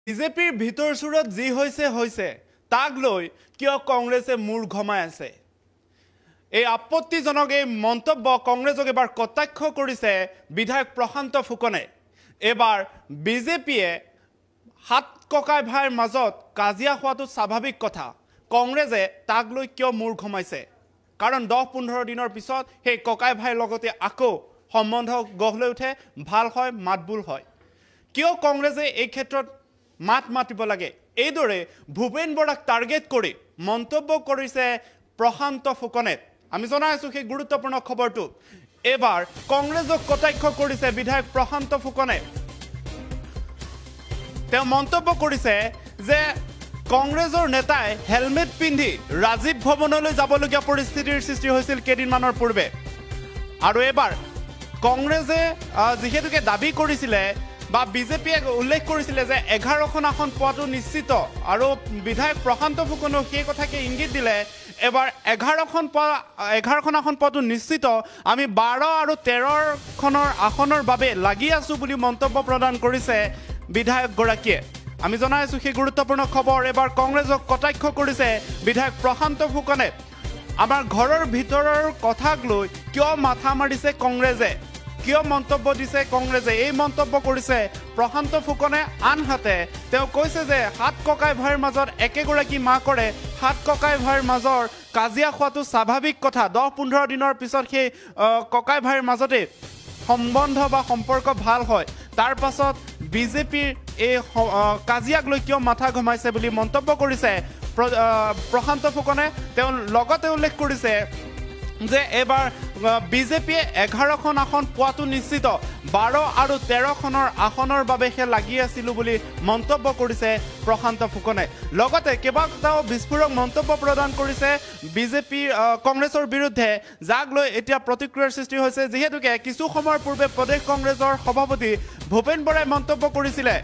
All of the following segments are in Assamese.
বিজেপিৰ ভিতৰ চুৰত যি হৈছে তাক লৈ কিয় কংগ্ৰেছে মূৰ ঘমাই আছে এই আপত্তিজনক এই মন্তব্য কংগ্ৰেছক এবাৰ কটাক্ষ কৰিছে বিধায়ক প্ৰশান্ত ফুকনে এবাৰ বিজেপিয়ে হাত ককাই ভাইৰ মাজত কাজিয়া হোৱাটো স্বাভাৱিক কথা কংগ্ৰেছে তাক লৈ কিয় মূৰ ঘমাইছে কাৰণ 10-15 দিনৰ পিছত সেই ককাই ভাইৰ লগতে আকৌ সম্বন্ধ গঢ় লৈ উঠে ভাল হয় মাতবুল হয় কিয় কংগ্ৰেছে এই ক্ষেত্ৰত মাতিব লাগে এইদৰে ভূপেন বৰাক টাৰ্গেট কৰি মন্তব্য কৰিছে প্ৰশান্ত ফুকনে আমি জনাই আছো সেই গুৰুত্বপূৰ্ণ খবৰটো এবাৰ কংগ্ৰেছক কটাক্ষ কৰিছে বিধায়ক প্ৰশান্ত ফুকনে তেওঁ মন্তব্য কৰিছে যে কংগ্ৰেছৰ নেতাই হেলমেট পিন্ধি ৰাজীৱ ভৱনলৈ যাবলগীয়া পৰিস্থিতিৰ সৃষ্টি হৈছিল কেদিনমানৰ পূৰ্বে আৰু এবাৰ কংগ্ৰেছে যিহেতুকে দাবী কৰিছিলে বা বিজেপিয়ে উল্লেখ কৰিছিলে যে 11খন আসন পোৱাটো নিশ্চিত আৰু বিধায়ক প্ৰশান্ত ফুকনে সেই কথাকে ইংগিত দিলে এবাৰ 11খন আসন পোৱাটো নিশ্চিত আমি 12 আৰু 13খনৰ আসনৰ বাবে লাগি আছো বুলি মন্তব্য প্ৰদান কৰিছে বিধায়ক গৰাকীয়ে আমি জনাই আছো সেই গুৰুত্বপূৰ্ণ খবৰ এবাৰ কংগ্ৰেছক কটাক্ষ কৰিছে বিধায়ক প্ৰশান্ত ফুকনে আমাৰ ঘৰৰ ভিতৰৰ কথাক লৈ কিয় মাথা মাৰিছে কংগ্ৰেছে কিয় মন্তব্য দিছে কংগ্ৰেছে এই মন্তব্য কৰিছে প্ৰশান্ত ফুকনে আনহাতে তেওঁ কৈছে যে হাত ককাই ভাইৰ মাজত একেগৰাকী মা কৰে হাত ককাই ভাইৰ মাজৰ কাজিয়া হোৱাটো স্বাভাৱিক কথা 10-15 দিনৰ পিছত সেই ককাই ভাইৰ মাজতে সম্বন্ধ বা সম্পৰ্ক ভাল হয় তাৰ পাছত বিজেপিৰ এই কাজিয়াক লৈ কিয় মাথা ঘমাইছে বুলি মন্তব্য কৰিছে প্ৰশান্ত ফুকনে তেওঁ লগতে উল্লেখ কৰিছে যে এবাৰ বিজেপিয়ে 11খন আসন পোৱাটো নিশ্চিত 12 আৰু 13খনৰ আসনৰ বাবে হে লাগি আছিল বুলি মন্তব্য কৰিছে প্ৰশান্ত ফুকনে লগতে কেইবাটাও বিস্ফোৰক মন্তব্য প্ৰদান কৰিছে বিজেপি কংগ্ৰেছৰ বিৰুদ্ধে যাক লৈ এতিয়া প্ৰতিক্ৰিয়াৰ সৃষ্টি হৈছে যেহেতুকে কিছু সময়ৰ পূৰ্বে প্ৰদেশ কংগ্ৰেছৰ সভাপতি ভূপেন বৰাই মন্তব্য কৰিছিলে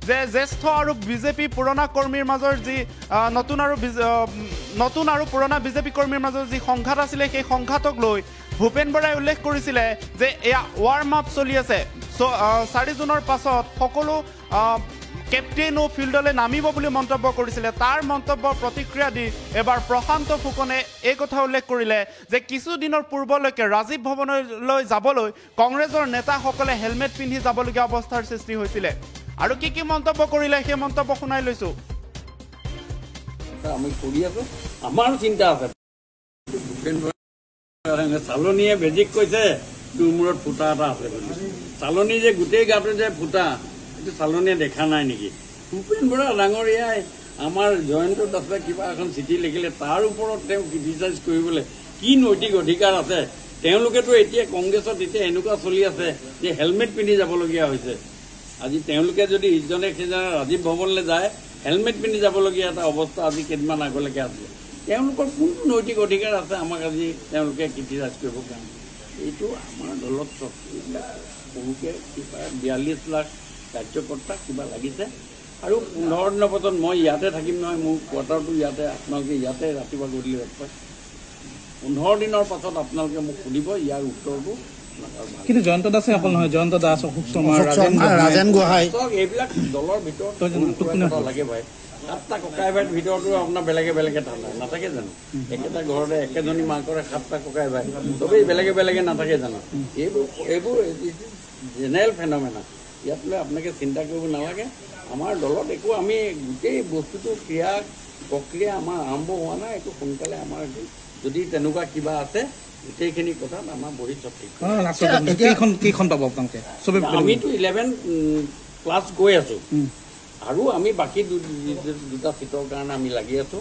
যে জ্যেষ্ঠ আৰু বিজেপি পুৰণা কৰ্মীৰ মাজৰ যি নতুন আৰু পুৰণা বিজেপি কৰ্মীৰ মাজৰ যি সংঘাত আছিল সেই সংঘাতক লৈ ভূপেন বৰাই উল্লেখ কৰিছিলে যে এয়া ৱাৰ্ম আপ চলি আছে 4 জুনৰ পাছত সকলো কেপ্টেইনো ফিল্ডলৈ নামিব বুলি মন্তব্য কৰিছিলে তাৰ মন্তব্যৰ প্ৰতিক্ৰিয়া দি এবাৰ প্ৰশান্ত ফুকনে এই কথা উল্লেখ কৰিলে যে কিছু দিনৰ পূৰ্বলৈকে ৰাজীৱ ভৱনলৈ যাবলৈ কংগ্ৰেছৰ নেতাসকলে হেলমেট পিন্ধি যাবলগীয়া অৱস্থাৰ সৃষ্টি হৈছিলে আৰু কি মন্তব্য কৰিলে সেই মন্তব্য শুনাই লৈছো আমি কৰি আছো আমাৰ চিন্তা আছে চালনীয়ে বেজিক কৈছে তোৰ মূৰত ফুটা এটা আছে বুলি চালনী যে গোটেই গাটো যে ফুটা এইটো চালনীয়ে দেখা নাই নেকি ভূপেন বৰা ডাঙৰীয়াই আমাৰ জয়ন্তত আছে কিবা এখন চিঠি লিখিলে তাৰ ওপৰত তেওঁ ক্ৰিটিচাইজ কৰিবলৈ কি নৈতিক অধিকাৰ আছে তেওঁলোকেতো এতিয়া কংগ্ৰেছত এতিয়া এনেকুৱা চলি আছে যে হেলমেট পিন্ধি যাবলগীয়া হৈছে আজি তেওঁলোকে যদি ইজনে সিজনে ৰাজীৱ ভৱনলৈ যায় হেলমেট পিন্ধি যাবলগীয়া এটা অৱস্থা আজি কেইদিনমান আগলৈকে আছে তেওঁলোকৰ কোনটো নৈতিক অধিকাৰ আছে আমাক আজি তেওঁলোকে ক্ৰিটিচাইজ কৰিব কাৰণে এইটো আমাৰ দলত সৰুকৈ কিবা 42 লাখ কাৰ্যকৰ্তা কিবা লাগিছে আৰু 15 দিনৰ পাছত মই ইয়াতে থাকিম নহয় মোৰ কোৱাৰ্টাৰটো ইয়াতে আপোনালোকে ইয়াতে ৰাতিপুৱা গধূলি লগ পায় 15 দিনৰ পাছত আপোনালোকে মোক সুধিব ইয়াৰ উত্তৰটো কিন্তু জয়ন্ত দাসে অকল নহয় জয়ন্ত দাস অশোক শৰ্মা ৰাজেন গোহাঁই এইবিলাক দলৰ ভিতৰত লাগে ভাই 7টা ককাই ভাইৰ ভিতৰতো আপোনাৰ বেলেগে নাথাকে জানো একেটা ঘৰতে একেজনী মাকৰে 7টা ককাই ভাই চবেই বেলেগে নাথাকে জানো এইবোৰ জেনেৰেল ফেনমেনা ইয়াত লৈ আপোনালোকে চিন্তা কৰিব নালাগে আমাৰ দলত একো আমি গোটেই বস্তুটো ক্ৰিয়া প্ৰক্ৰিয়া আমাৰ আৰম্ভ হোৱা নাই এইটো সোনকালে আমাৰ যদি তেনেকুৱা কিবা আছে গোটেইখিনি কথাত আমাৰ ভৱিষ্যত কেইখন পাব আপোনালোকে আমিতো 11+ গৈ আছো আৰু আমি বাকী দুটা চিটৰ কাৰণে আমি লাগি আছো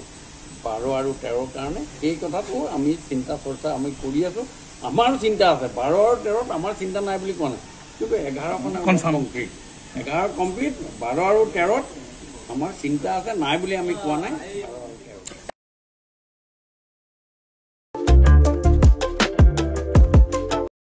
12 আৰু 13ৰ কাৰণে এই কথাটো আমি চিন্তা চৰ্চা আমি কৰি আছো আমাৰ চিন্তা আছে 12 আৰু 13ত আমাৰ চিন্তা নাই বুলি কোৱা নাই কিন্তু 11খন কমপ্লিট 11 কমপ্লিট 12 আৰু 13ত আমাৰ চিন্তা আছে নাই বুলি আমি কোৱা নাই